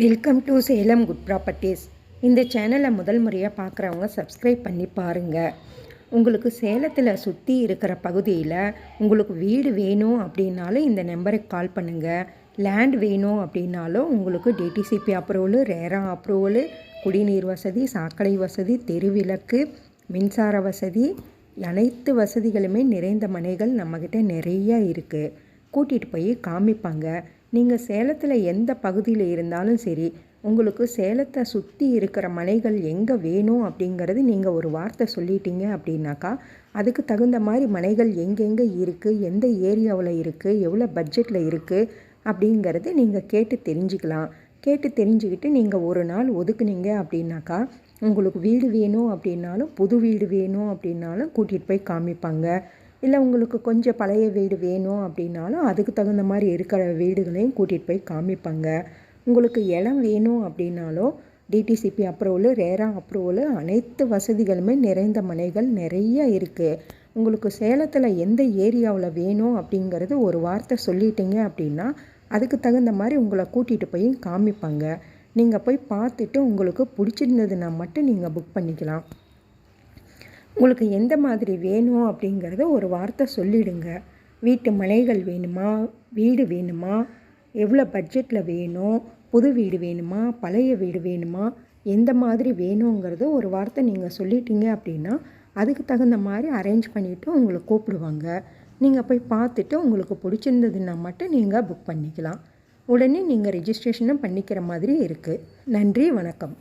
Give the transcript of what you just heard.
Welcome to Salem good properties. இந்த சேனலை முதல் முறையாக பார்க்குறவங்க சப்ஸ்கிரைப் பண்ணி பாருங்கள். உங்களுக்கு சேலத்தில் சுற்றி இருக்கிற பகுதியில் உங்களுக்கு வீடு வேணும் அப்படின்னாலும் இந்த நம்பருக்கு கால் பண்ணுங்கள். லேண்ட் வேணும் அப்படின்னாலும் உங்களுக்கு டிடிசிபி அப்ரூவலு, ரேரா அப்ரூவலு, குடிநீர் வசதி, சாக்கடை வசதி, தெருவிளக்கு, மின்சார வசதி, அனைத்து வசதிகளுமே நிறைந்த மனைகள் நம்மக்கிட்ட நிறைய இருக்குது. கூட்டிகிட்டு போய் காமிப்பாங்க. நீங்கள் சேலத்தில் எந்த பகுதியில் இருந்தாலும் சரி, உங்களுக்கு சேலத்தை சுற்றி இருக்கிற மனைகள் எங்கே வேணும் அப்படிங்கிறது நீங்கள் ஒரு வார்த்தை சொல்லிட்டீங்க அப்படின்னாக்கா, அதுக்கு தகுந்த மாதிரி மனைகள் எங்கெங்கே இருக்குது, எந்த ஏரியாவில் இருக்குது, எவ்வளோ பட்ஜெட்டில் இருக்குது அப்படிங்கிறது நீங்கள் கேட்டு தெரிஞ்சுக்கலாம். கேட்டு தெரிஞ்சுக்கிட்டு நீங்கள் ஒரு நாள் ஒதுக்குனீங்க அப்படின்னாக்கா, உங்களுக்கு வீடு வேணும் அப்படின்னாலும், புது வீடு வேணும் அப்படின்னாலும் கூட்டிகிட்டு போய் காமிப்பாங்க. இல்லை உங்களுக்கு கொஞ்சம் பழைய வீடு வேணும் அப்படின்னாலும் அதுக்கு தகுந்த மாதிரி இருக்கிற வீடுகளையும் கூட்டிகிட்டு போய் காமிப்பாங்க. உங்களுக்கு இடம் வேணும் அப்படின்னாலும் டிடிசிபி அப்ரூவலு, ரேரா அப்ரூவலு, அனைத்து வசதிகளுமே நிறைந்த மனைகள் நிறைய இருக்குது. உங்களுக்கு சேலத்தில் எந்த ஏரியாவில் வேணும் அப்படிங்கிறது ஒரு வார்த்தை சொல்லிட்டீங்க அப்படின்னா அதுக்கு தகுந்த மாதிரி உங்களை கூட்டிகிட்டு போய் காமிப்பாங்க. நீங்கள் போய் பார்த்துட்டு உங்களுக்கு பிடிச்சிருந்ததுன்னா மட்டும் நீங்கள் புக் பண்ணிக்கலாம். உங்களுக்கு எந்த மாதிரி வேணும் அப்படிங்கிறத ஒரு வார்த்தை சொல்லிடுங்க. வீட்டு மனைகள் வேணுமா, வீடு வேணுமா, எவ்வளோ பட்ஜெட்டில் வேணும், புது வீடு வேணுமா, பழைய வீடு வேணுமா, எந்த மாதிரி வேணுங்கிறத ஒரு வார்த்தை நீங்கள் சொல்லிட்டீங்க அப்படின்னா அதுக்கு தகுந்த மாதிரி அரேஞ்ச் பண்ணிவிட்டு உங்களை கூப்பிடுவாங்க. நீங்கள் போய் பார்த்துட்டு உங்களுக்கு பிடிச்சிருந்ததுன்னா மட்டும் நீங்கள் புக் பண்ணிக்கலாம். உடனே நீங்கள் ரெஜிஸ்ட்ரேஷனும் பண்ணிக்கிற மாதிரி இருக்குது. நன்றி, வணக்கம்.